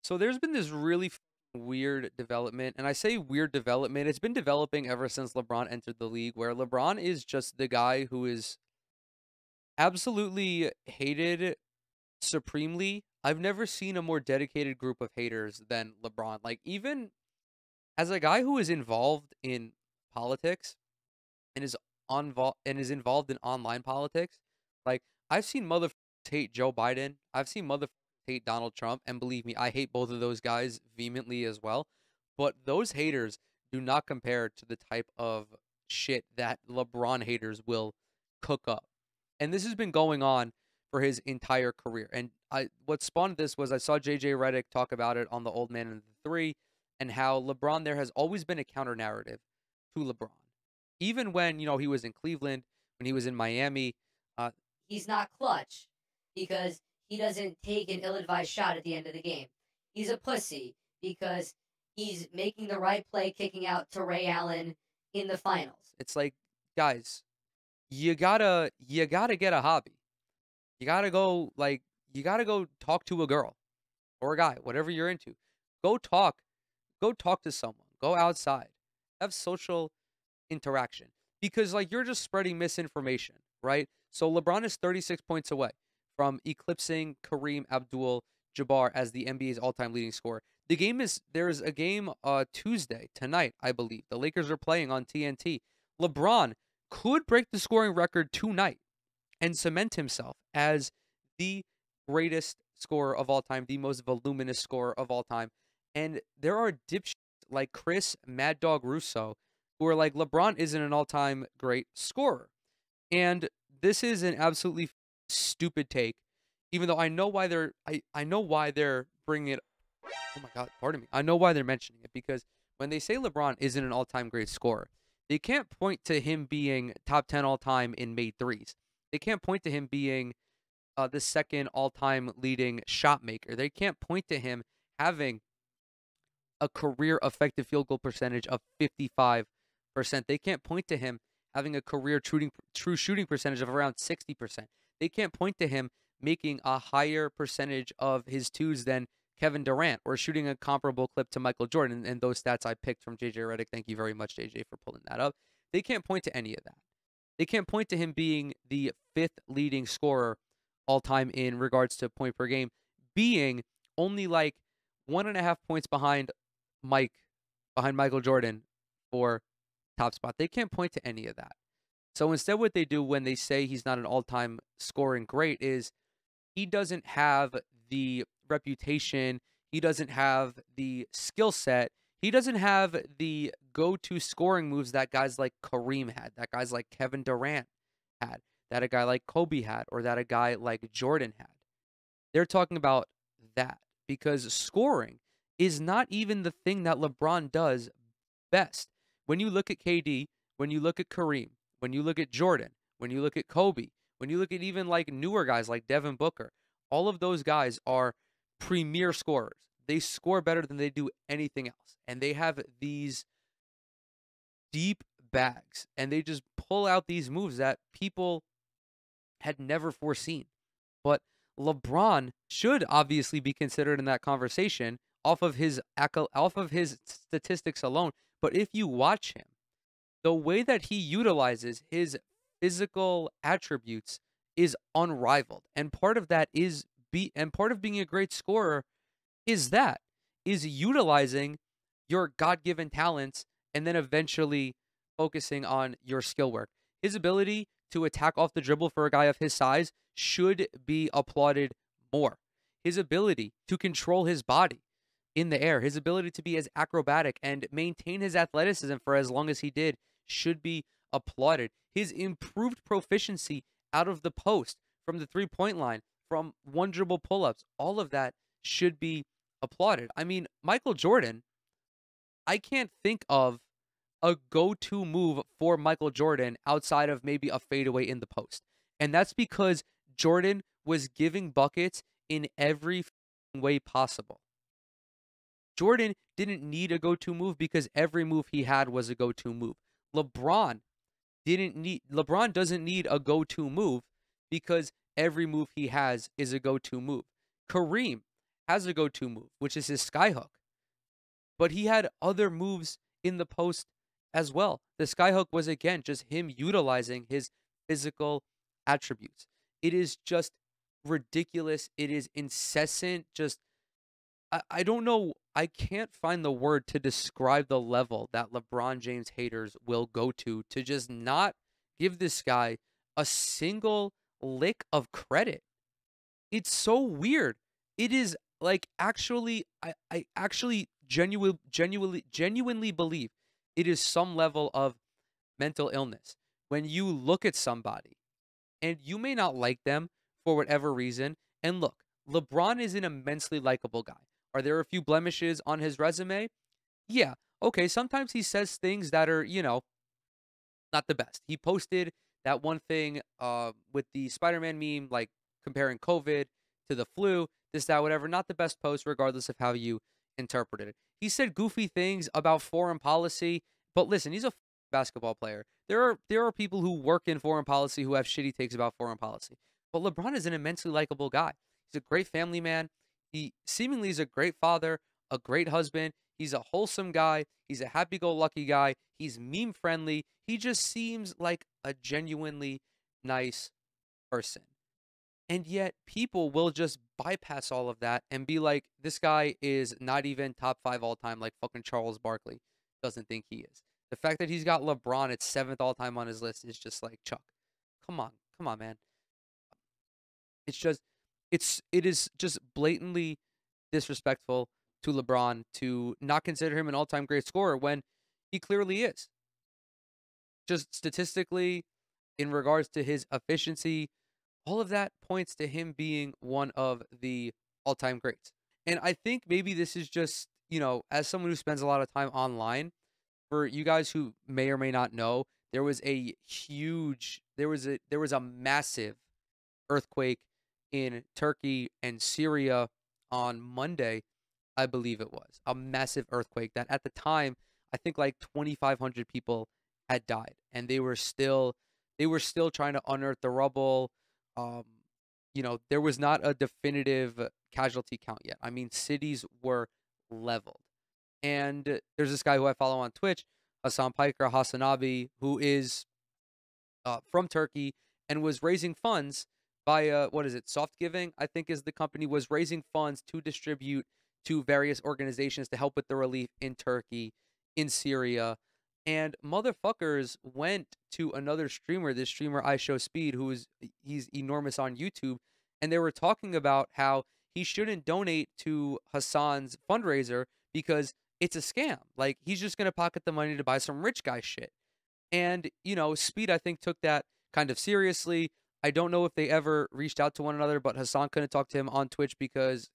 So there's been this really weird development, and I say weird development. It's been developing ever since LeBron entered the league, where LeBron is just the guy who is absolutely hated supremely. I've never seen a more dedicated group of haters than LeBron. Like, even as a guy who is involved in politics and is involved in online politics, like, I've seen motherfuckers hate Joe Biden. I've seen motherfuckers hate Donald Trump, and believe me, I hate both of those guys vehemently as well. But those haters do not compare to the type of shit that LeBron haters will cook up. And this has been going on for his entire career. And what spawned this was I saw JJ Redick talk about it on the Old Man and the Three, and how LeBron, there has always been a counter narrative to LeBron. Even when, he was in Cleveland, when he was in Miami, He's not clutch because he doesn't take an ill-advised shot at the end of the game. He's a pussy because he's making the right play, kicking out to Ray Allen in the finals. it's like, guys, you gotta get a hobby. You gotta go talk to a girl or a guy, whatever you're into. Go talk. Go talk to someone. Go outside. Have social interaction. Because, like, you're just spreading misinformation, right? So LeBron is 36 points away from eclipsing Kareem Abdul-Jabbar as the NBA's all-time leading scorer. There's a game Tuesday tonight, I believe. The Lakers are playing on TNT. LeBron could break the scoring record tonight and cement himself as the greatest scorer of all time, the most voluminous scorer of all time. And there are dipshits like Chris Mad Dog Russo who are like, LeBron isn't an all-time great scorer. And this is an absolutely stupid take, even though I know why I know why they're bringing it. Oh my God, pardon me. I know why they're mentioning it, because when they say LeBron isn't an all-time great scorer, they can't point to him being top 10 all-time in made threes. They can't point to him being the second all-time leading shot maker. They can't point to him having a career effective field goal percentage of 55%. They can't point to him having a career true shooting percentage of around 60%. They can't point to him making a higher percentage of his twos than Kevin Durant, or shooting a comparable clip to Michael Jordan. And those stats I picked from JJ Redick. Thank you very much, JJ, for pulling that up. They can't point to any of that. They can't point to him being the fifth leading scorer all time in regards to point per game, being only like 1.5 points behind Michael Jordan for top spot. They can't point to any of that. So instead, what they do when they say he's not an all-time scoring great is he doesn't have the reputation, he doesn't have the skill set, he doesn't have the go-to scoring moves that guys like Kareem had, that guys like Kevin Durant had, that a guy like Kobe had, or that a guy like Jordan had. They're talking about that because scoring is not even the thing that LeBron does best. When you look at KD, when you look at Kareem, when you look at Jordan, when you look at Kobe, when you look at even like newer guys like Devin Booker, all of those guys are premier scorers. They score better than they do anything else. And they have these deep bags, and they just pull out these moves that people had never foreseen. But LeBron should obviously be considered in that conversation off of his statistics alone. But if you watch him, the way that he utilizes his physical attributes is unrivaled. And part of that is part of being a great scorer is utilizing your God-given talents and then eventually focusing on your skill work. His ability to attack off the dribble for a guy of his size should be applauded more. His ability to control his body in the air, his ability to be as acrobatic and maintain his athleticism for as long as he did should be applauded. His improved proficiency out of the post, from the three-point line, from one dribble pull-ups, all of that should be applauded. I mean, Michael Jordan, I can't think of a go-to move for Michael Jordan outside of maybe a fadeaway in the post. And that's because Jordan was giving buckets in every way possible. Jordan didn't need a go-to move because every move he had was a go-to move. LeBron doesn't need a go-to move because every move he has is a go-to move. Kareem has a go-to move, which is his skyhook. But he had other moves in the post as well. The skyhook was again just him utilizing his physical attributes. It is just ridiculous. It is incessant. Just I don't know. I can't find the word to describe the level that LeBron James haters will go to just not give this guy a single lick of credit. It's so weird. It is like actually, I actually genuinely believe it is some level of mental illness. When you look at somebody and you may not like them for whatever reason, and look, LeBron is an immensely likable guy. Are there a few blemishes on his resume? Yeah. Okay, sometimes he says things that are, not the best. He posted that one thing with the Spider-Man meme, like comparing COVID to the flu, this, that, whatever. Not the best post, regardless of how you interpreted it. He said goofy things about foreign policy, but listen, he's a basketball player. There are people who work in foreign policy who have shitty takes about foreign policy. But LeBron is an immensely likable guy. He's a great family man. He seemingly is a great father, a great husband. He's a wholesome guy. He's a happy-go-lucky guy. He's meme-friendly. He just seems like a genuinely nice person. And yet people will just bypass all of that and be like, this guy is not even top 5 all time like fucking Charles Barkley doesn't think he is. The fact that he's got LeBron at 7th all time on his list is just like, Chuck, come on, man. It is just blatantly disrespectful to LeBron to not consider him an all-time great scorer when he clearly is. Just statistically, in regards to his efficiency, all of that points to him being one of the all-time greats. And I think maybe this is just, as someone who spends a lot of time online, for you guys who may or may not know, there was a massive earthquake in Turkey and Syria on Monday, I believe it was. A massive earthquake that at the time, I think like 2,500 people had died, and they were still trying to unearth the rubble. There was not a definitive casualty count yet. I mean, cities were leveled. And there's this guy who I follow on Twitch, Hassan Piker Hassanabi, who is from Turkey and was raising funds via, Soft Giving, I think is the company, was raising funds to distribute to various organizations to help with the relief in Turkey, in Syria. And motherfuckers went to another streamer, this streamer I Show Speed, he's enormous on YouTube, and they were talking about how he shouldn't donate to Hassan's fundraiser because it's a scam. Like, he's just going to pocket the money to buy some rich guy shit. And, Speed, I think, took that kind of seriously. I don't know if they ever reached out to one another, but Hassan couldn't talk to him on Twitch because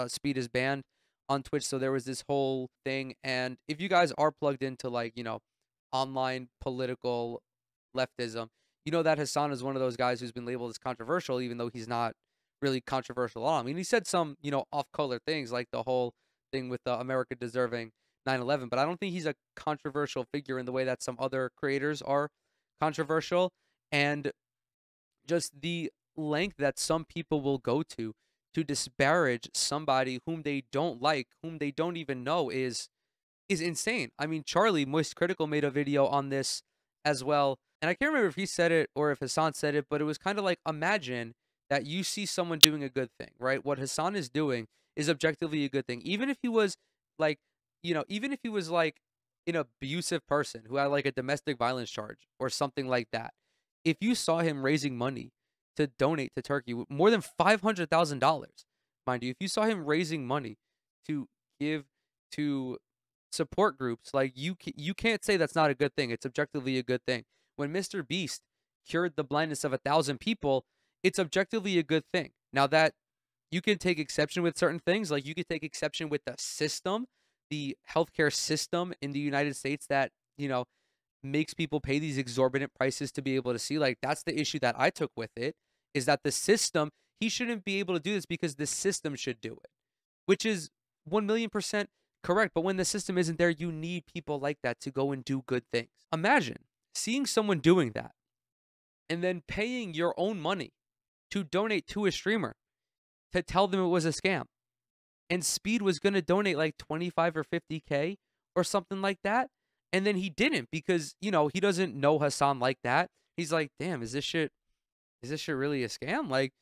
Speed is banned on Twitch. So there was this whole thing. And if you guys are plugged into, like, online political leftism, that Hassan is one of those guys who's been labeled as controversial, even though he's not really controversial at all. I mean, he said some, off-color things, like the whole thing with America deserving 9/11, but I don't think he's a controversial figure in the way that some other creators are controversial. And just the length that some people will go to disparage somebody whom they don't like, whom they don't even know, is insane. I mean, Charlie Moist Critical made a video on this as well, and I can't remember if he said it or if Hassan said it, but it was kind of like, imagine that you see someone doing a good thing, right? What Hassan is doing is objectively a good thing, even if he was like, even if he was like an abusive person who had like a domestic violence charge or something like that. If you saw him raising money to donate to Turkey, more than $500,000, mind you, if you saw him raising money to give to support groups, like, you can't say that's not a good thing. It's objectively a good thing. When Mr. Beast cured the blindness of 1,000 people, it's objectively a good thing. Now, that you can take exception with certain things, like you could take exception with the system, the healthcare system in the United States that, makes people pay these exorbitant prices to be able to see. Like, that's the issue that I took with it, is that the system, he shouldn't be able to do this because the system should do it, which is 1,000,000% correct. But when the system isn't there, you need people like that to go and do good things. Imagine seeing someone doing that and then paying your own money to donate to a streamer to tell them it was a scam. and Speed was going to donate like 25 or 50K or something like that. And then he didn't because, you know, he doesn't know Hassan like that. He's like, damn, is this shit really a scam? Like,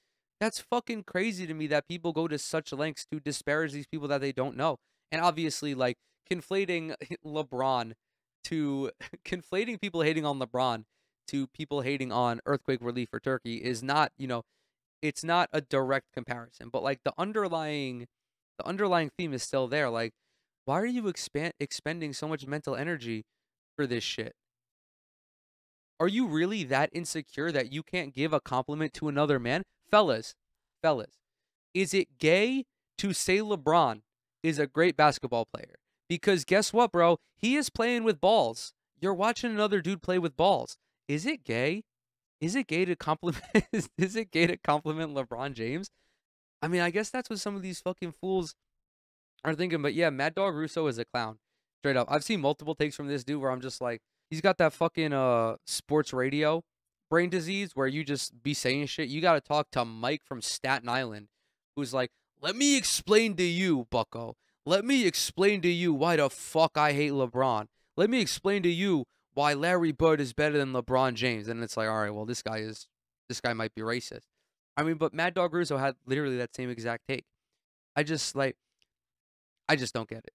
that's fucking crazy to me that people go to such lengths to disparage these people that they don't know. And obviously, like, conflating LeBron to conflating people hating on LeBron to people hating on earthquake relief for Turkey is not, you know, it's not a direct comparison, but like the underlying theme is still there. Like, why are you expending so much mental energy for this shit? Are you really that insecure that you can't give a compliment to another man? Fellas, is it gay to say LeBron is a great basketball player? Because guess what, bro? He is playing with balls. You're watching another dude play with balls. Is it gay? Is it gay to compliment is it gay to compliment LeBron James? I mean, I guess that's what some of these fucking fools are thinking, but yeah, Mad Dog Russo is a clown. Straight up. I've seen multiple takes from this dude where I'm just like, he's got that fucking sports radio brain disease where you just be saying shit. You gotta talk to Mike from Staten Island, who's like, let me explain to you, Bucko. Let me explain to you why the fuck I hate LeBron. Let me explain to you why Larry Bird is better than LeBron James. And it's like, all right, well, this guy might be racist. I mean, but Mad Dog Russo had literally that same exact take. I just don't get it.